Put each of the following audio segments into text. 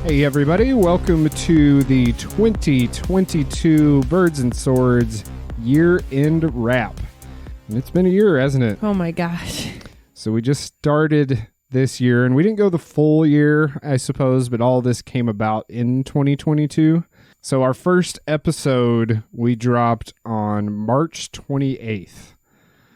Hey everybody, welcome to the 2022 Birds and Swords year-end wrap. And it's been a year, hasn't it? Oh my gosh. So we just started this year, and we didn't go the full year, I suppose, but all this came about in 2022. So our first episode we dropped on March 28th.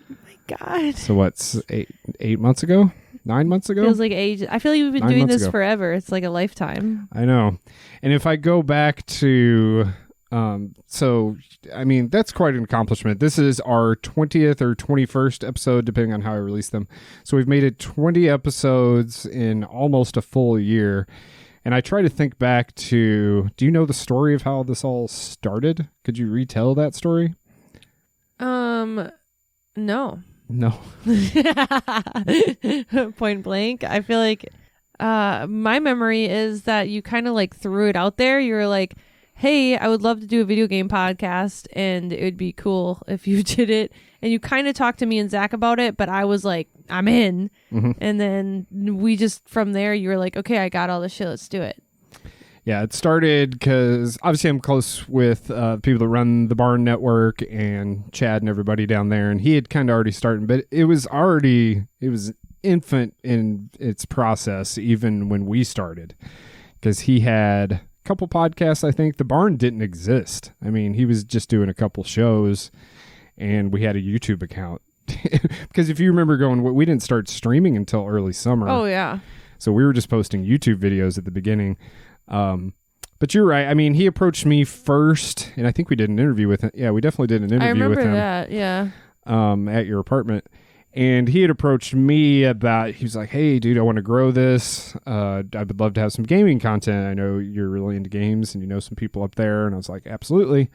Oh my God. So what's 8 months ago? 9 months ago? Feels like ages. I feel like we've been doing this forever. It's like a lifetime. I know. And if I go back to, that's quite an accomplishment. This is our 20th or 21st episode, depending on how I release them. So we've made it 20 episodes in almost a full year. And I try to think back to, do you know the story of how this all started? Could you retell that story? No. No. Point blank. I feel like my memory is that you kind of like threw it out there. You were like, hey, I would love to do a video game podcast and it would be cool if you did it. And you kind of talked to me and Zach about it, but I was like, I'm in. Mm-hmm. And then we just, from there, you were like, okay, I got all the shit. Let's do it. Yeah, it started because obviously I'm close with people that run the Barn Network and Chad and everybody down there. And he had kind of already started, but it was infant in its process even when we started, because he had a couple podcasts. I think the Barn didn't exist. I mean, he was just doing a couple shows, and we had a YouTube account. Because if you remember we didn't start streaming until early summer. Oh, yeah. So we were just posting YouTube videos at the beginning. But you're right. I mean, he approached me first, and I think we did an interview with him. Yeah, we definitely did an interview with him. I remember that, yeah. At your apartment. And he had approached me about, he was like, hey, dude, I want to grow this. I would love to have some gaming content. I know you're really into games and you know some people up there. And I was like, absolutely.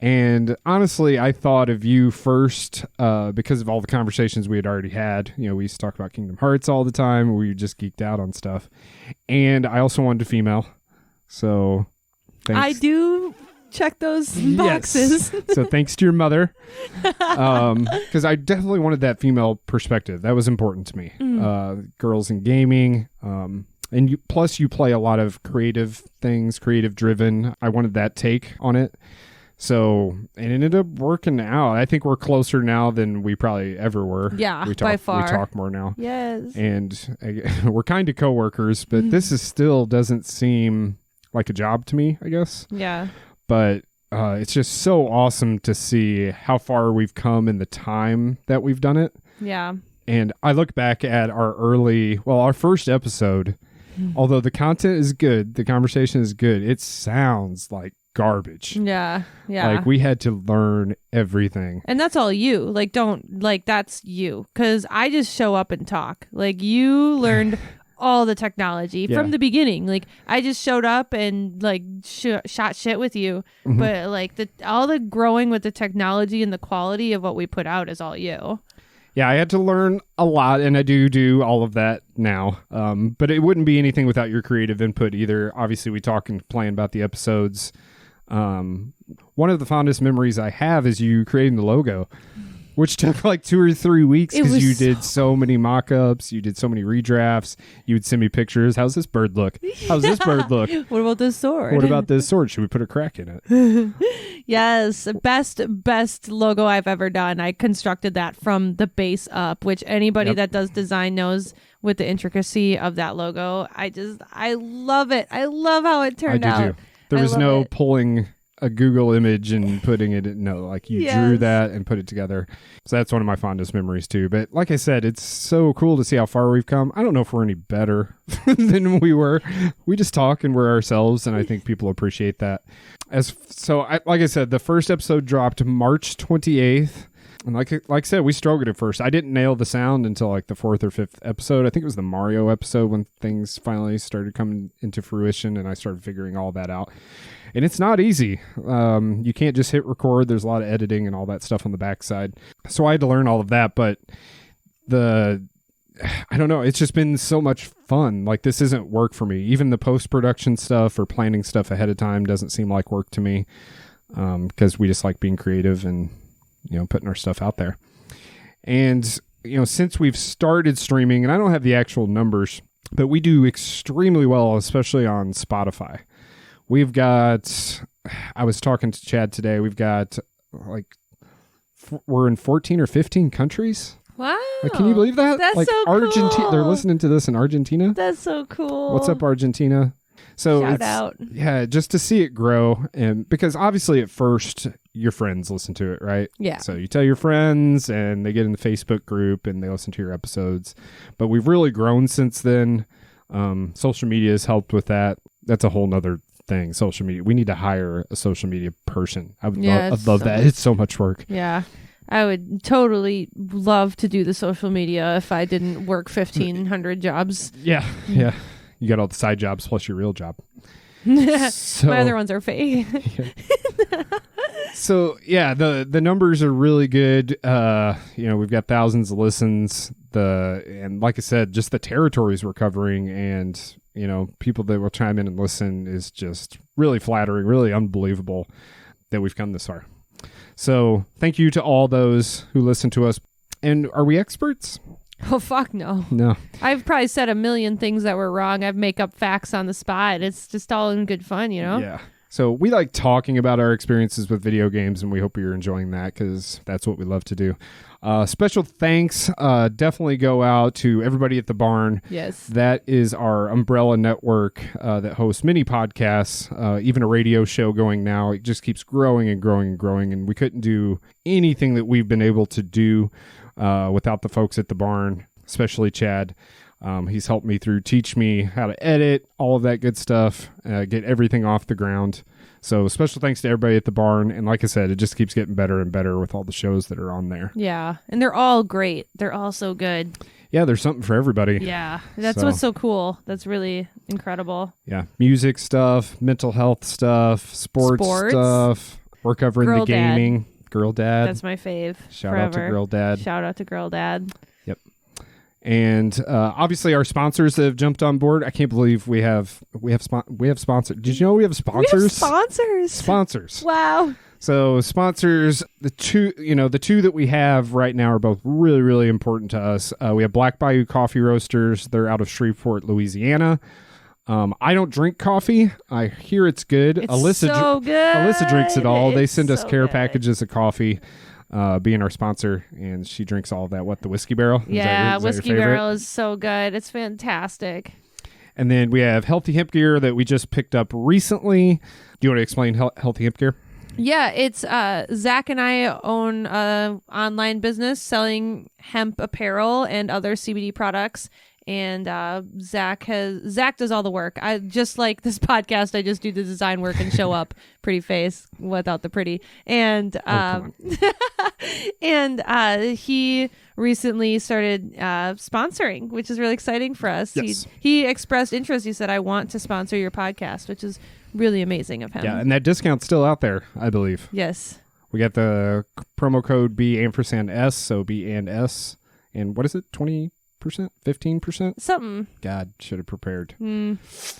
And honestly, I thought of you first because of all the conversations we had already had. You know, we used to talk about Kingdom Hearts all the time. We just geeked out on stuff. And I also wanted a female. So thanks. I do check those boxes. Yes. So thanks to your mother. Because I definitely wanted that female perspective. That was important to me. Girls in gaming. And you play a lot of creative things, creative driven. I wanted that take on it. So, and it ended up working out. I think we're closer now than we probably ever were. Yeah, by far. We talk more now. Yes. And we're kind of coworkers, but this still doesn't seem like a job to me, I guess. Yeah. But it's just so awesome to see how far we've come in the time that we've done it. Yeah. And I look back at our first episode, although the content is good, the conversation is good, it sounds like garbage. Yeah. Like we had to learn everything. And that's all you. Like, that's you. Because I just show up and talk. Like, you learned all the technology from the beginning. Like, I just showed up and like shot shit with you. Mm-hmm. But like all the growing with the technology and the quality of what we put out is all you. Yeah, I had to learn a lot, and I do all of that now. But it wouldn't be anything without your creative input either. Obviously, we talk and plan about the episodes. One of the fondest memories I have is you creating the logo, which took like 2 or 3 weeks because you did so many mock-ups, you did so many redrafts. You would send me pictures. How's this bird look? How's this bird look? What about this sword? What about this sword? Should we put a crack in it? Yes, best logo I've ever done. I constructed that from the base up, which anybody that does design knows with the intricacy of that logo. I love it. I love how it turned out. Too. There was no pulling a Google image and putting it in. No, like you drew that and put it together. So that's one of my fondest memories too. But like I said, it's so cool to see how far we've come. I don't know if we're any better than we were. We just talk and we're ourselves, and I think people appreciate that. Like I said, the first episode dropped March 28th. And like I said, we struggled at first. I didn't nail the sound until like the 4th or 5th episode. I think it was the Mario episode when things finally started coming into fruition and I started figuring all that out. And it's not easy. You can't just hit record. There's a lot of editing and all that stuff on the backside. So I had to learn all of that. But I don't know. It's just been so much fun. Like, this isn't work for me. Even the post-production stuff or planning stuff ahead of time doesn't seem like work to me, because we just like being creative and, putting our stuff out there. And, since we've started streaming, and I don't have the actual numbers, But we do extremely well, especially on Spotify. We've got, I was talking to Chad today, we've got we're in 14 or 15 countries. Wow. Can you believe that? That's so cool. They're listening to this in Argentina. That's so cool. What's up, Argentina? So Shout out. Yeah, just to see it grow. And because obviously at first your friends listen to it, right? Yeah. So you tell your friends and they get in the Facebook group and they listen to your episodes. But we've really grown since then. Social media has helped with that. That's a whole nother thing. Social media. We need to hire a social media person. I'd love that. It's so much work. Yeah. I would totally love to do the social media if I didn't work 1,500 jobs. Yeah. You got all the side jobs plus your real job. So, my other ones are fake. Yeah. So yeah, the numbers are really good. We've got thousands of listens. And like I said, just the territories we're covering, and people that will chime in and listen is just really flattering, really unbelievable that we've come this far. So thank you to all those who listen to us. And are we experts? Oh, fuck no. No. I've probably said a million things that were wrong. I've make up facts on the spot. It's just all in good fun, Yeah. So we like talking about our experiences with video games, and we hope you're enjoying that because that's what we love to do. Special thanks definitely go out to everybody at the barn. Yes. That is our umbrella network that hosts many podcasts, even a radio show going now. It just keeps growing and growing and growing, and we couldn't do anything that we've been able to do without the folks at the barn, especially Chad. He's helped me teach me how to edit, all of that good stuff, get everything off the ground. So special thanks to everybody at the barn. And like I said, it just keeps getting better and better with all the shows that are on there. Yeah. And they're all great. They're all so good. Yeah, there's something for everybody. Yeah. That's what's so cool. That's really incredible. Yeah. Music stuff, mental health stuff, sports stuff. We're covering the gaming. Dad. Girl Dad. That's my fave. Shout out to Girl Dad. Shout out to Girl Dad. Yep. And obviously our sponsors that have jumped on board. I can't believe we have sponsors. Did you know we have sponsors? We have sponsors. Sponsors. Wow. So sponsors, the two that we have right now are both really, really important to us. We have Black Bayou Coffee Roasters. They're out of Shreveport, Louisiana. I don't drink coffee. I hear it's good. It's so good. Alyssa drinks it all. They send us so care good. packages of coffee. Being our sponsor, and she drinks all of that. What, the Whiskey Barrel? Yeah, Whiskey Barrel is so good. It's fantastic. And then we have Healthy Hemp Gear that we just picked up recently. Do you want to explain Healthy Hemp Gear? Yeah, it's Zach and I own an online business selling hemp apparel and other CBD products. And Zach does all the work. I just like this podcast. I just do the design work and show up pretty face without the pretty. And he recently started sponsoring, which is really exciting for us. Yes. He expressed interest. He said, "I want to sponsor your podcast," which is really amazing of him. Yeah, and that discount's still out there, I believe. Yes. We got the promo code B&S, so B&S, and what is it? 20%, 15%? Something. God, should have prepared.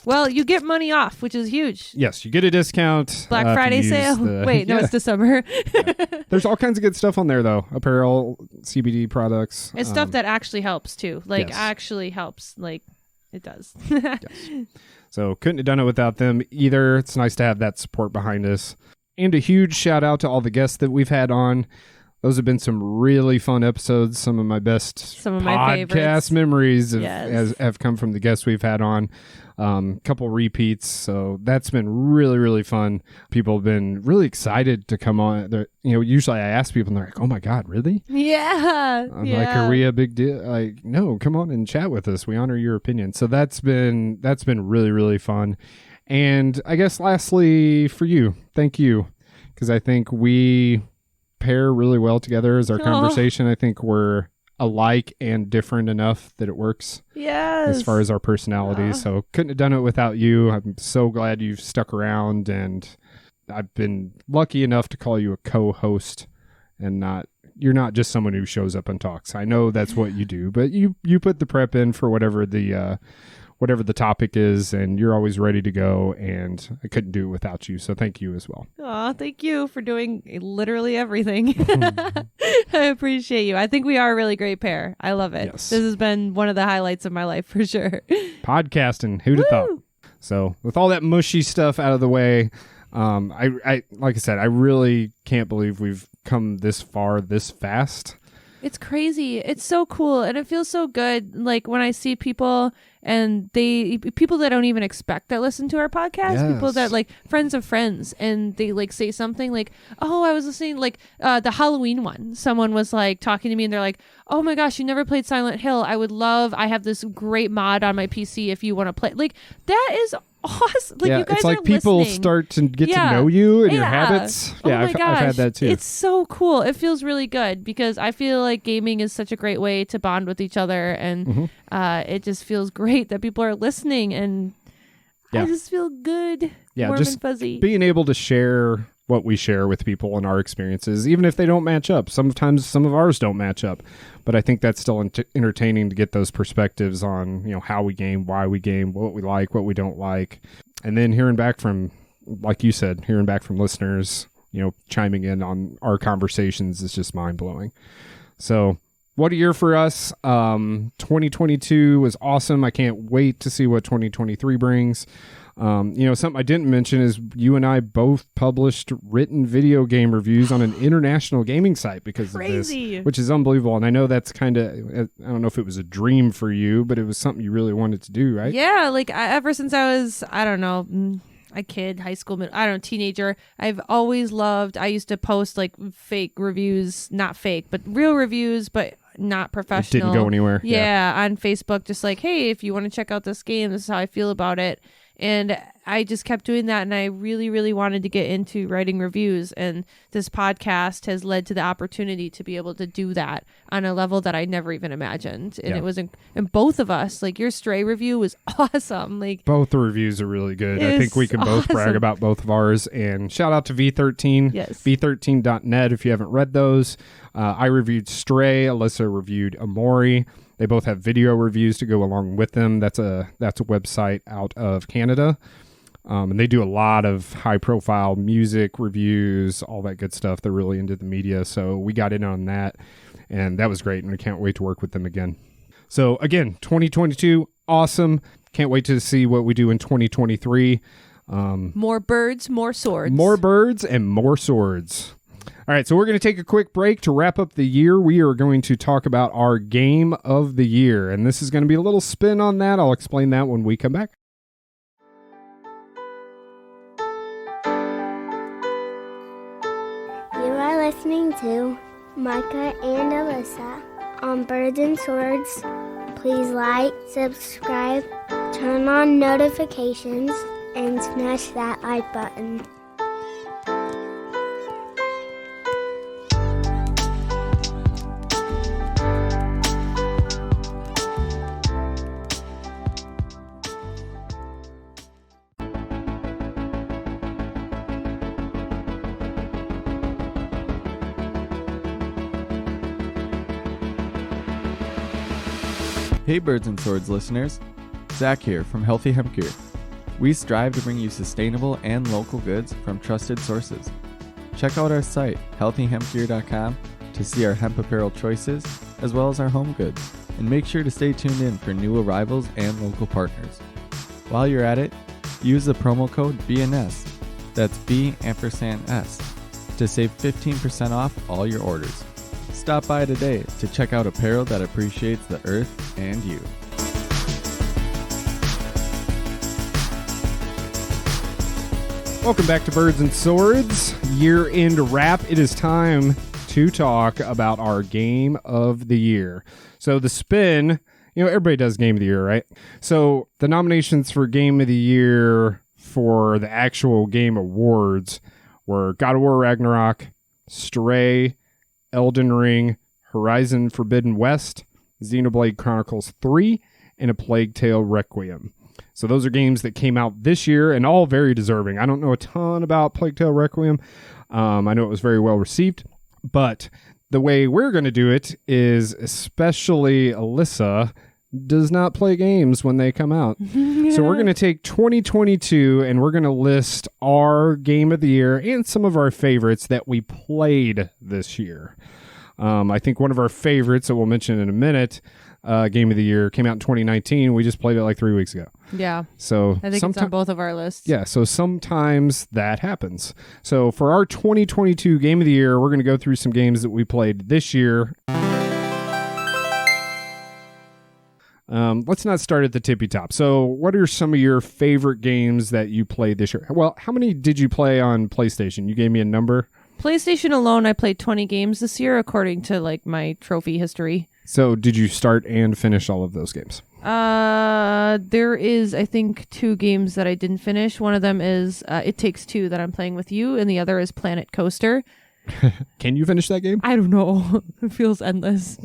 Well, you get money off, which is huge. Yes, you get a discount. Black Friday sale. Wait, no, it's December. Yeah. There's all kinds of good stuff on there, though. Apparel, CBD products. It's stuff that actually helps, too. Yes. Actually helps. It does. Yes. So couldn't have done it without them either. It's nice to have that support behind us. And a huge shout out to all the guests that we've had on. Those have been some really fun episodes. Some of my best podcast memories have come from the guests we've had on. Couple repeats. So that's been really, really fun. People have been really excited to come on. Usually I ask people and they're like, "Oh my God, really?" Yeah. I'm like, "Are we a big deal?" Like, no, come on and chat with us. We honor your opinion. So that's been really, really fun. And I guess lastly for you, thank you. Because I think we pair really well together as our conversation. I think we're alike and different enough that it works. Yes. As far as our personalities. So couldn't have done it without you. I'm so glad you've stuck around, and I've been lucky enough to call you a co-host and you're not just someone who shows up and talks. I know that's what you do, but you put the prep in for whatever the whatever the topic is, and you're always ready to go, and I couldn't do it without you. So thank you as well. Oh, thank you for doing literally everything. I appreciate you. I think we are a really great pair. I love it. Yes. This has been one of the highlights of my life for sure. Podcasting, who'd have thought? So with all that mushy stuff out of the way, I like I said, I really can't believe we've come this far this fast. It's crazy. It's so cool. And it feels so good. Like when I see people and people that don't even expect that listen to our podcast, people that like friends of friends, and they like say something like, oh, I was listening, like the Halloween one. Someone was like talking to me and they're like, oh my gosh, you never played Silent Hill. I have this great mod on my PC if you want to play. Like that is awesome. Like, you guys it's like are people listening. Start to get to know you and your habits. Yeah, oh my gosh. I've had that too. It's so cool. It feels really good because I feel like gaming is such a great way to bond with each other, and it just feels great that people are listening, and I just feel good. Warm just and fuzzy. Being able to share what we share with people and our experiences, even if they don't match up. Sometimes some of ours don't match up, but I think that's still entertaining to get those perspectives on, how we game, why we game, what we like, what we don't like. And then hearing back from, like you said, listeners, chiming in on our conversations is just mind blowing. So what a year for us. 2022 was awesome. I can't wait to see what 2023 brings. Something I didn't mention is you and I both published written video game reviews on an international gaming site because of this, which is unbelievable. And I know that's kind of, I don't know if it was a dream for you, but it was something you really wanted to do, right? Yeah, like ever since I was, I don't know, a kid, high school, teenager, I've always loved, I used to post like fake reviews, not fake, but real reviews, but not professional. It didn't go anywhere. Yeah, on Facebook, just like, hey, if you want to check out this game, this is how I feel about it. And I just kept doing that, and I really, really wanted to get into writing reviews, and this podcast has led to the opportunity to be able to do that on a level that I never even imagined. And it was, and both of us, like your Stray review was awesome. Like both the reviews are really good. I think we can both brag about both of ours, and shout out to V13, V13.net if you haven't read those. I reviewed Stray, Alyssa reviewed Amori. They both have video reviews to go along with them. That's a website out of Canada. And they do a lot of high-profile music reviews, all that good stuff. They're really into the media, so we got in on that, and that was great, and I can't wait to work with them again. So, again, 2022, awesome. Can't wait to see what we do in 2023. More birds, more swords. More birds and more swords. All right, so we're going to take a quick break to wrap up the year. We are going to talk about our game of the year, and this is going to be a little spin on that. I'll explain that when we come back. You are listening to Micah and Alyssa on Birds and Swords. Please like, subscribe, turn on notifications, and smash that like button. Hey Birds and Swords listeners, Zach here from Healthy Hemp Gear. We strive to bring you sustainable and local goods from trusted sources. Check out our site, healthyhempgear.com, to see our hemp apparel choices, as well as our home goods, and make sure to stay tuned in for new arrivals and local partners. While you're at it, use the promo code BNS, that's B&S, to save 15% off all your orders. Stop by today to check out apparel that appreciates the earth and you. Welcome back to Birds and Swords, year-end wrap. It is time to talk about our game of the year. So the spin, everybody does game of the year, right? So the nominations for game of the year for the actual game awards were God of War Ragnarok, Stray, Elden Ring, Horizon Forbidden West, Xenoblade Chronicles 3, and A Plague Tale Requiem. So those are games that came out this year and all very deserving. I don't know a ton about Plague Tale Requiem. I know it was very well received, but the way we're going to do it is, especially Alyssa does not play games when they come out. So we're going to take 2022 and we're going to list our game of the year and some of our favorites that we played this year. I think one of our favorites that we'll mention in a minute, game of the year, came out in 2019. We just played it like 3 weeks ago. Yeah. So I think it's on both of our lists. Yeah, so sometimes that happens. So for our 2022 game of the year, we're going to go through some games that we played this year. Let's not start at the tippy top. So what are some of your favorite games that you played this year? Well, how many did you play on PlayStation? You gave me a number. PlayStation alone, I played 20 games this year, according to like my trophy history. So did you start and finish all of those games? There is, I think, 2 games that I didn't finish. One of them is It Takes Two that I'm playing with you, and the other is Planet Coaster. Can you finish that game? I don't know. It feels endless.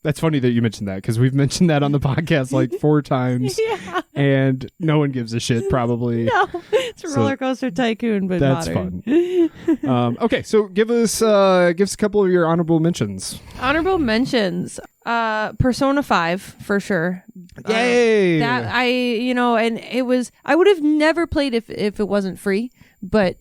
That's funny that you mentioned that, because we've mentioned that on the podcast like 4 times. Yeah. And no one gives a shit, probably. No, it's a roller coaster tycoon, but that's modern. Fun. Okay, so give us a couple of your honorable mentions. Honorable mentions. Persona 5 for sure. Yay! That and it was, I would have never played if it wasn't free, but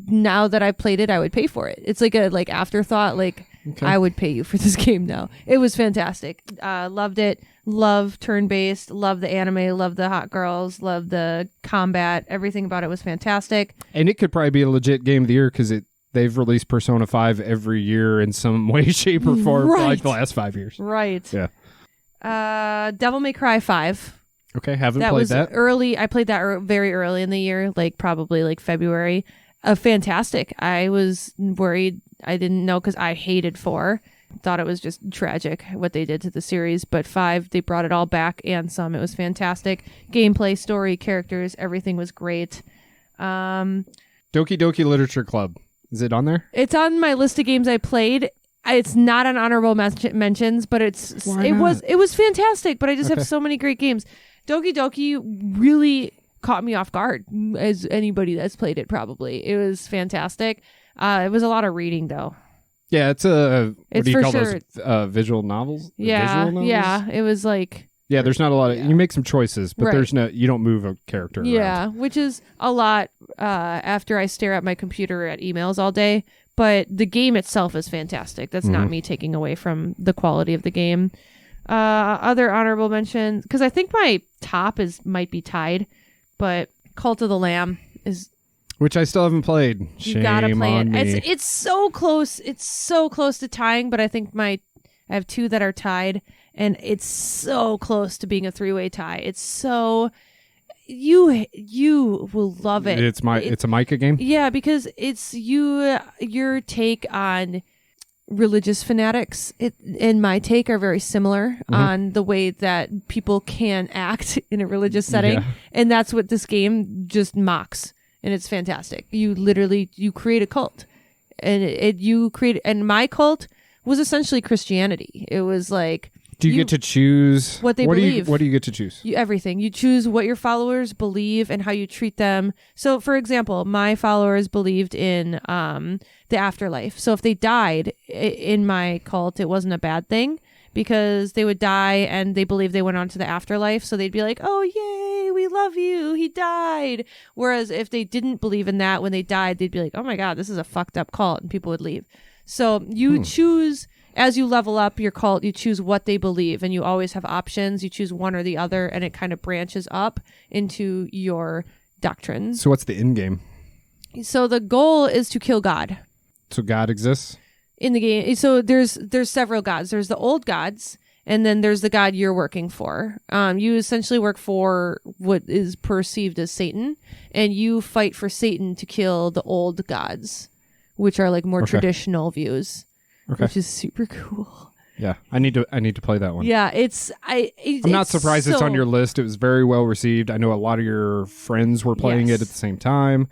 now that I played it, I would pay for it. It's like a afterthought, okay. I would pay you for this game now. It was fantastic. Loved it. Love turn-based. Love the anime. Love the hot girls. Love the combat. Everything about it was fantastic. And it could probably be a legit game of the year because they've released Persona 5 every year in some way, shape, or form for like the last 5 years. Right. Yeah. Devil May Cry 5. Okay, haven't played that. Early. I played that very early in the year, probably February. Fantastic. I was worried. I didn't know because I hated 4. Thought it was just tragic what they did to the series. But 5, they brought it all back and some. It was fantastic. Gameplay, story, characters, everything was great. Doki Doki Literature Club. Is it on there? It's on my list of games I played. It's not on honorable mentions, but it was fantastic. But I just have so many great games. Doki Doki really caught me off guard, as anybody that's played it probably. It was fantastic. It was a lot of reading though. Yeah, what do you call sure. those? Visual novels? Yeah, visual novels? yeah. It was yeah, there's not a lot of, you make some choices, but right. You don't move a character around. Which is a lot after I stare at my computer at emails all day. But the game itself is fantastic. That's not me taking away from the quality of the game. Other honorable mentions, because I think my top might be tied, but Cult of the Lamb is... Which I still haven't played. You gotta play it. Me. It's so close. It's so close to tying, but I think I have 2 that are tied, and it's so close to being a 3-way tie. It's so... You will love it. It's a Micah game? Yeah, because it's your take on religious fanatics. And my take are very similar on the way that people can act in a religious setting. Yeah. And that's what this game just mocks. And it's fantastic. You create a cult. And my cult was essentially Christianity. It was like... Do you get to choose what they believe? What do you get to choose? Everything. You choose what your followers believe and how you treat them. So, for example, my followers believed in the afterlife. So if they died in my cult, it wasn't a bad thing because they would die and they believed they went on to the afterlife. So they'd be like, oh, yay, we love you. He died. Whereas if they didn't believe in that, when they died, they'd be like, oh, my God, this is a fucked up cult. And people would leave. So you choose... As you level up your cult, you choose what they believe, and you always have options. You choose one or the other, and it kind of branches up into your doctrines. So what's the end game? So the goal is to kill God. So God exists? In the game. So there's several gods. There's the old gods, and then there's the god you're working for. You essentially work for what is perceived as Satan, and you fight for Satan to kill the old gods, which are like more traditional views. Okay. Which is super cool. Yeah, I need to play that one. Yeah, I'm not surprised it's on your list. It was very well received. I know a lot of your friends were playing it at the same time.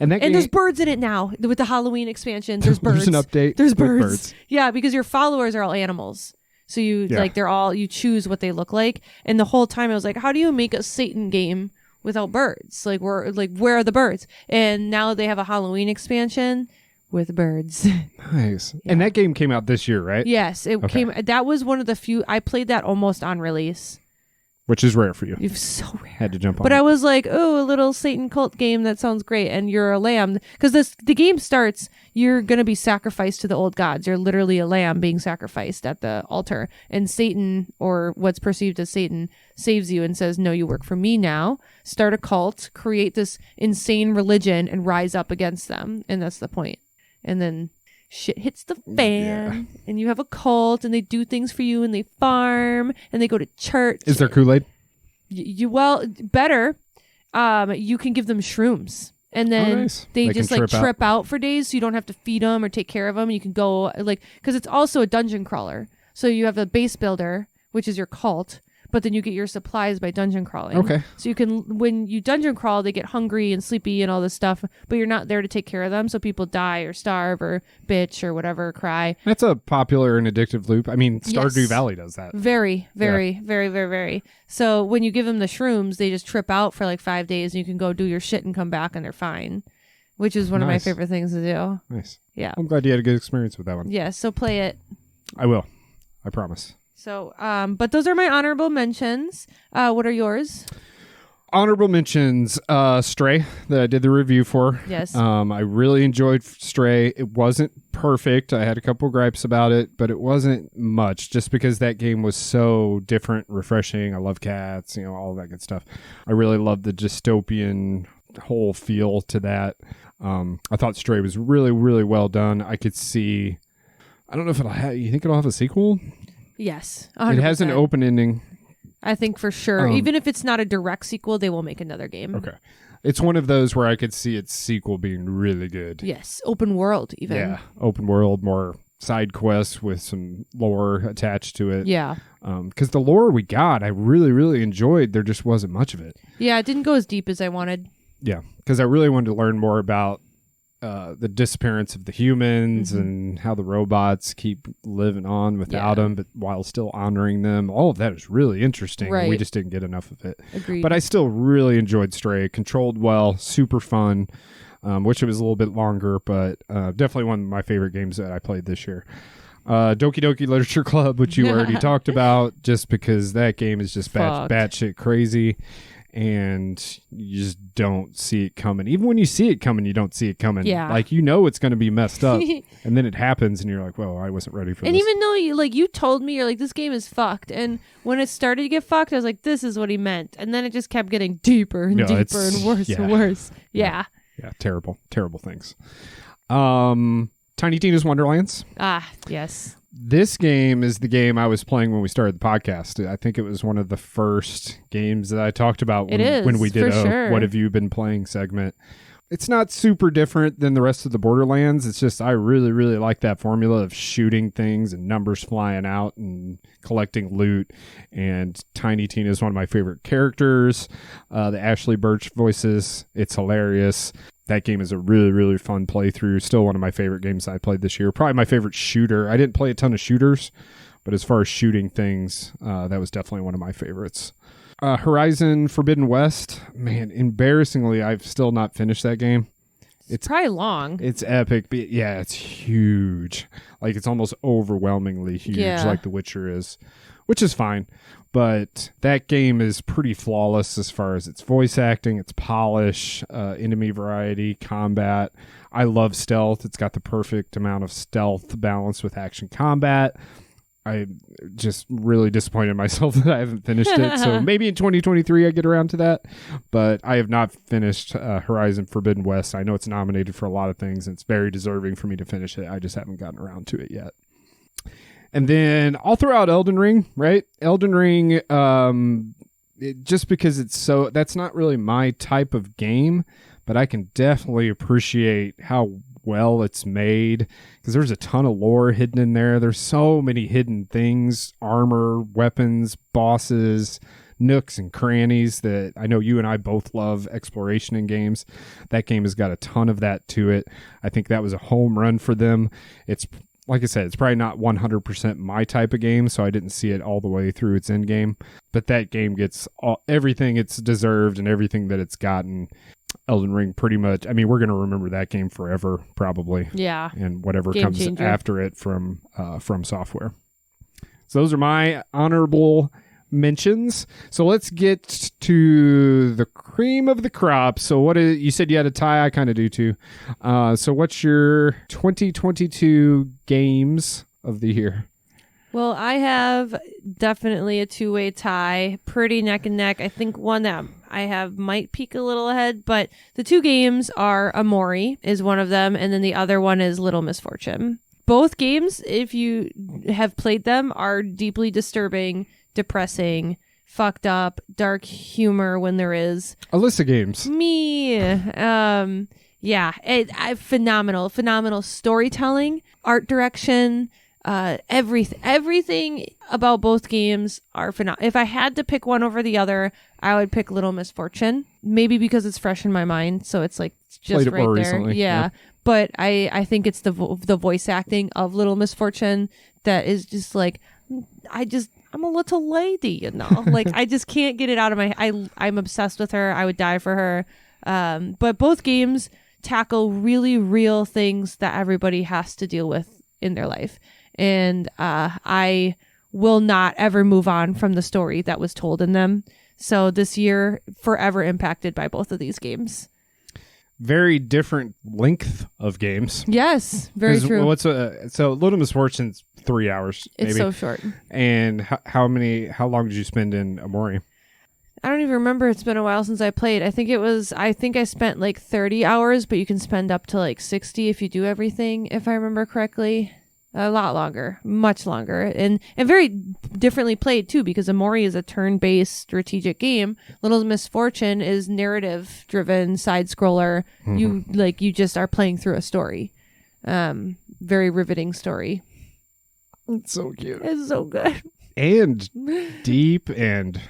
And there's birds in it now with the Halloween expansion. There's birds. There's an update. There's birds. Yeah, because your followers are all animals. So you choose what they look like. And the whole time I was like, how do you make a Satan game without birds? Where are the birds? And now they have a Halloween expansion with birds. Nice. Yeah. And that game came out this year, right? Yes, it came. That was one of the few. I played that almost on release. which is rare for you. You've so rare. Had to jump on But it. I was like, oh, a little Satan cult game. That sounds great. And you're a lamb. Because the game starts, you're going to be sacrificed to the old gods. You're literally a lamb being sacrificed at the altar. And Satan, or what's perceived as Satan, saves you and says, no, you work for me now. Start a cult, create this insane religion, and rise up against them. And that's the point. And then shit hits the fan, and you have a cult, and they do things for you, and they farm, and they go to church. Is there Kool-Aid? Well, better. You can give them shrooms, and then nice. they They just can like trip trip out for days, so you don't have to feed them or take care of them. You can go because it's also a dungeon crawler. So you have a base builder, which is your cult, but then you get your supplies by dungeon crawling. Okay. So you can, when you dungeon crawl, they get hungry and sleepy and all this stuff, but you're not there to take care of them. So people die or starve or bitch or whatever, cry. That's a popular and addictive loop. I mean, Stardew Yes. Valley does that. Very, very, very, very, very. So when you give them the shrooms, they just trip out for like 5 days, and you can go do your shit and come back and they're fine, which is one of my Nice. favorite things to do. Nice. Yeah. I'm glad you had a good experience with that one. Yeah. So play it. I will. I promise. So, but those are my honorable mentions. What are yours? Honorable mentions, Stray, that I did the review for. Yes. I really enjoyed Stray. It wasn't perfect. I had a couple gripes about it, but it wasn't much just because that game was so different, refreshing. I love cats, all that good stuff. I really loved the dystopian whole feel to that. I thought Stray was really, really well done. I could see, I don't know if you think it'll have a sequel? Yes. It has an 100%. open ending. I think for sure. Even if it's not a direct sequel, they will make another game. Okay. It's one of those where I could see its sequel being really good. Yes. Open world, even. Yeah. Open world, more side quests with some lore attached to it. Yeah. Because the lore we got, I really, really enjoyed. There just wasn't much of it. Yeah. It didn't go as deep as I wanted. Yeah. Because I really wanted to learn more about the disappearance of the humans and how the robots keep living on without them, but while still honoring them. All of that is really interesting. Right. And we just didn't get enough of it. Agreed. But I still really enjoyed Stray. Controlled well, super fun. Wish it was a little bit longer, but definitely one of my favorite games that I played this year. Doki Doki Literature Club, which you already talked about, just because that game is just batshit crazy. And you just don't see it coming. Even when you see it coming, you don't see it coming. Yeah. Like, it's going to be messed up. And then it happens, and you're like, well, I wasn't ready for this. And even though you told me, you're like, this game is fucked. And when it started to get fucked, I was like, this is what he meant. And then it just kept getting deeper and deeper and worse and worse. Yeah. Yeah, terrible, terrible things. Tiny Tina's Wonderlands. Ah, yes. This game is the game I was playing when we started the podcast. I think it was one of the first games that I talked about when we did a What Have You Been Playing segment. It's not super different than the rest of the Borderlands. It's just I really, really like that formula of shooting things and numbers flying out and collecting loot. And Tiny Tina is one of my favorite characters. The Ashley Birch voices, it's hilarious. That game is a really, really fun playthrough. Still one of my favorite games I played this year. Probably my favorite shooter. I didn't play a ton of shooters, but as far as shooting things, that was definitely one of my favorites. Horizon Forbidden West. Man, embarrassingly, I've still not finished that game. It's probably long. It's epic, but yeah, it's huge. Like, it's almost overwhelmingly huge, like The Witcher is, which is fine. But that game is pretty flawless as far as its voice acting, its polish, enemy variety, combat. I love stealth. It's got the perfect amount of stealth balanced with action combat. I'm just really disappointed in myself that I haven't finished it. So maybe in 2023 I get around to that. But I have not finished Horizon Forbidden West. I know it's nominated for a lot of things, and it's very deserving for me to finish it. I just haven't gotten around to it yet. And then I'll throw out Elden Ring, right? Elden Ring, just because that's not really my type of game, but I can definitely appreciate how well it's made, because there's a ton of lore hidden in there. There's so many hidden things, armor, weapons, bosses, nooks and crannies that I know you and I both love exploration in games. That game has got a ton of that to it. I think that was a home run for them. It's, like I said, it's probably not 100% my type of game, so I didn't see it all the way through its end game. But that game gets everything it's deserved and everything that it's gotten. Elden Ring pretty much, I mean, we're going to remember that game forever, probably. Yeah. And whatever Game comes changer. after it from Software. So those are my honorable mentions. So let's get to the cream of the crop. So you said you had a tie? I kind of do too. So what's your 2022 games of the year? Well, I have definitely a two-way tie, pretty neck and neck. I think one that I have might peak a little ahead, but the two games are Amori is one of them, and then the other one is Little Misfortune. Both games, if you have played them, are deeply disturbing, depressing, fucked up, dark humor when there is. Alyssa games. Me. Phenomenal storytelling, art direction. Everything about both games are phenomenal. If I had to pick one over the other, I would pick Little Misfortune. Maybe because it's fresh in my mind, so it's like just right there. Recently. Yeah. But I think it's the voice acting of Little Misfortune that is just like I'm a little lady, you know. Like I just can't get it out of my. I'm obsessed with her. I would die for her. But both games tackle really real things that everybody has to deal with in their life. And I will not ever move on from the story that was told in them. So this year, forever impacted by both of these games. Very different length of games. Yes, very true. So Little Misfortune's 3 hours. It's maybe. so short. And how long did you spend in Amori? I don't even remember. It's been a while since I played. I think I spent like 30 hours, but you can spend up to like 60 if you do everything, if I remember correctly. A lot longer, much longer, and very differently played too, because Amori is a turn-based strategic game. Little Misfortune is narrative-driven side scroller. Mm-hmm. You just are playing through a story. Very riveting story. It's so cute. It's so good. And deep and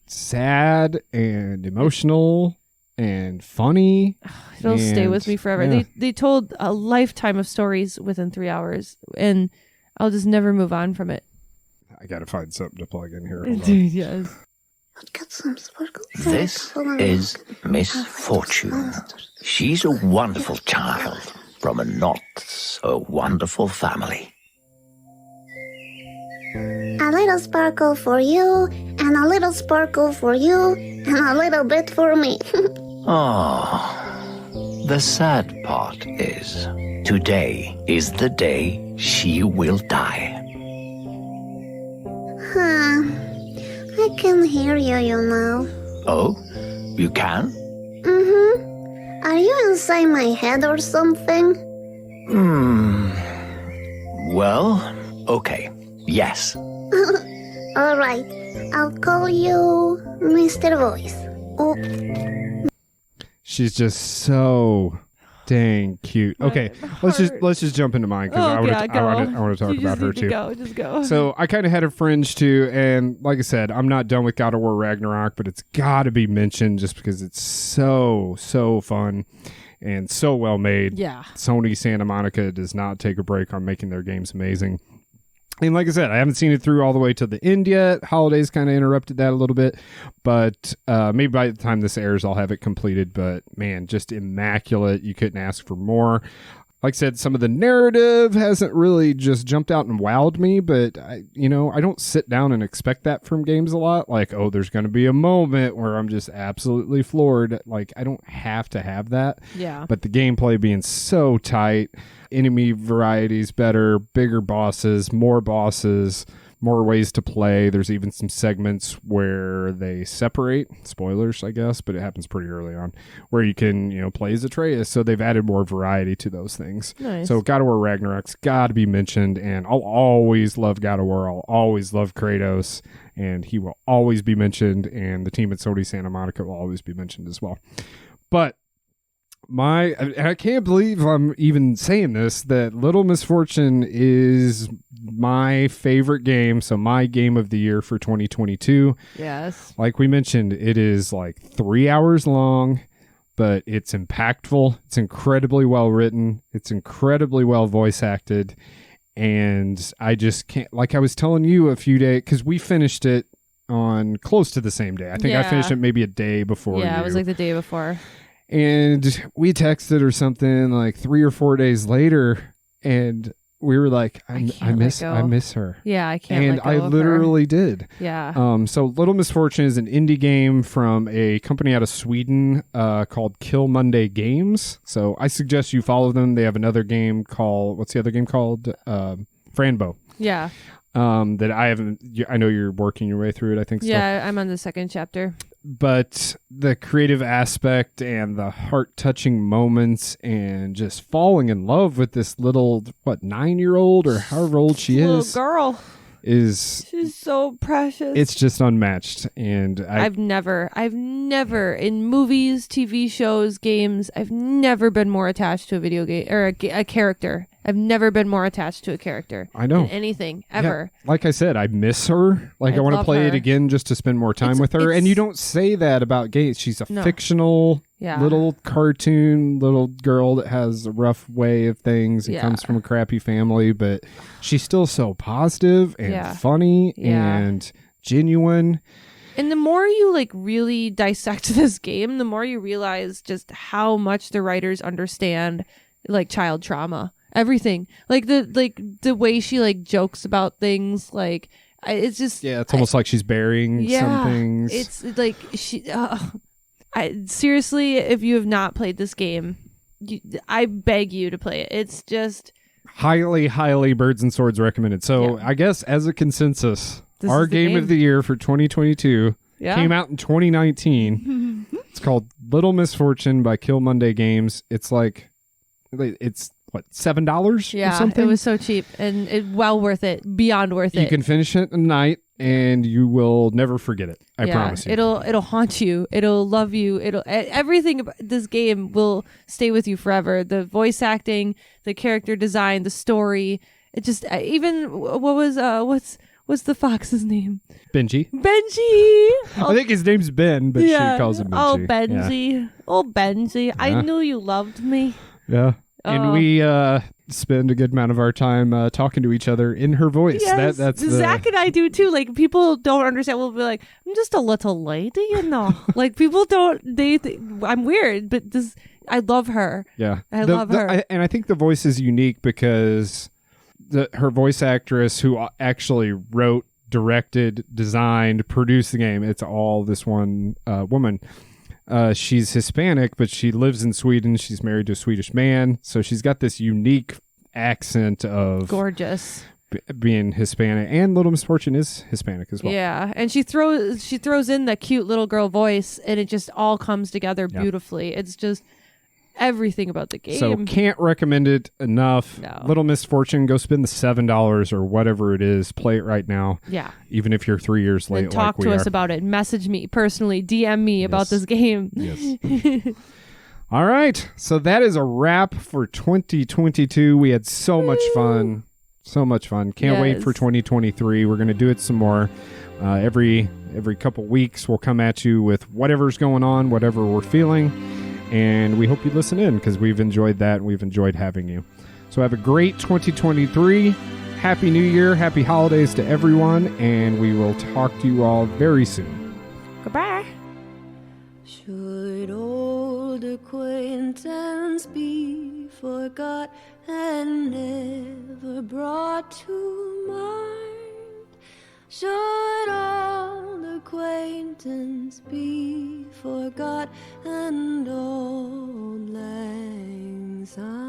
sad and emotional and funny. It'll stay with me forever. Yeah. They told a lifetime of stories within 3 hours, and I'll just never move on from it. I gotta find something to plug in here. Dude, yes. This is Miss Fortune. She's a wonderful child from a not so wonderful family. A little sparkle for you, and a little sparkle for you, and a little bit for me. Oh, the sad part is, today is the day she will die. I can hear you, you know. Oh, you can? Mm-hmm. Are you inside my head or something? Well, okay. Yes. All right. I'll call you Mr. Voice. Oh. She's just so dang cute. Okay, let's just jump into mine because I want to talk about her too. Just go. So I kind of had a fringe too, and like I said, I'm not done with God of War Ragnarok, but it's got to be mentioned just because it's so fun and so well made. Yeah. Sony Santa Monica does not take a break on making their games amazing. And like I said, I haven't seen it through all the way to the end yet. Holidays kind of interrupted that a little bit. But maybe by the time this airs, I'll have it completed. But man, just immaculate. You couldn't ask for more. Like I said, some of the narrative hasn't really just jumped out and wowed me. But, I don't sit down and expect that from games a lot. Like, oh, there's going to be a moment where I'm just absolutely floored. Like, I don't have to have that. Yeah. But the gameplay being so tight. Enemy varieties better, bigger bosses, more ways to play. There's even some segments where they separate, spoilers I guess, but it happens pretty early on, where you can play as Atreus. So they've added more variety to those things. Nice. So God of War Ragnarok's got to be mentioned, and I'll always love God of War. I'll always love Kratos, and he will always be mentioned, and the team at Sony Santa Monica will always be mentioned as well. But I can't believe I'm even saying this, that Little Misfortune is my favorite game. So my game of the year for 2022. Yes. Like we mentioned, it is like 3 hours long, but it's impactful. It's incredibly well written. It's incredibly well voice acted. And I just can't, like I was telling you a few days, because we finished it on close to the same day. I think I finished it maybe a day before you. Yeah, it was like the day before. And we texted or something like 3 or 4 days later, and we were like, I can't miss let go. her. Yeah, I can't And let go I of literally did. her. Yeah. So Little Misfortune is an indie game from a company out of Sweden called Kill Monday Games. So I suggest you follow them. They have another game called, what's the other game called? Franbo. Yeah. That I haven't, I know you're working your way through it, I think. Yeah, I'm on the second chapter. But the creative aspect and the heart-touching moments and just falling in love with this little, 9-year-old or however old she Little is. girl. She's so precious. It's just unmatched. And I've never in movies, TV shows, games, I've never been more attached to a video game or a character. I've never been more attached to a character. I know. In anything ever. Yeah, like I said, I miss her. Like I want to love play it her. again just to spend more time with her. And you don't say that about games. She's a fictional little cartoon little girl that has a rough way of things and comes from a crappy family, but she's still so positive and funny and genuine. And the more you like really dissect this game, the more you realize just how much the writers understand like child trauma. Everything. Like the way she like jokes about things, like it's just it's almost like she's burying some things. It's like seriously, if you have not played this game, I beg you to play it. It's just highly Birds and Swords recommended. So I guess as a consensus, our game of the year for 2022 came out in 2019. It's called Little Misfortune by Kill Monday Games. It's like it's $7 or something? It was so cheap and well worth it, beyond worth it. You can finish it in a night and you will never forget it. I promise you. It'll haunt you. It'll love you. Everything about this game will stay with you forever. The voice acting, the character design, the story. It just even what's the fox's name? Benji. I think his name's Ben, but she calls him Benji. Oh, Benji. Yeah. Oh, Benji. Yeah. I knew you loved me. Yeah. And we spend a good amount of our time talking to each other in her voice. Yes, that's Zach and I do too. Like people don't understand. We'll be like, I'm just a little lady, you know. Like people don't. I'm weird, but I love her. Yeah, I love her. And I think the voice is unique because her voice actress, who actually wrote, directed, designed, produced the game, it's all this one woman. She's Hispanic, but she lives in Sweden. She's married to a Swedish man. So she's got this unique accent of gorgeous being Hispanic, and Little Misfortune is Hispanic as well. Yeah. And she throws in the cute little girl voice and it just all comes together beautifully. It's just everything about the game. So can't recommend it enough. No. Little Misfortune, go spend the $7 or whatever it is. Play it right now. Yeah. Even if you're 3 years late. And talk to us about it. Message me personally. DM me about this game. Yes. All right. So that is a wrap for 2022. We had so much fun. So much fun. Can't wait for 2023. We're going to do it some more. Every couple weeks we'll come at you with whatever's going on, whatever we're feeling. And we hope you listen in because we've enjoyed that and we've enjoyed having you. So have a great 2023. Happy New Year. Happy holidays to everyone. And we will talk to you all very soon. Goodbye. Should old acquaintance be forgot and never brought to mind? Should old acquaintance be forgot and old lang syne?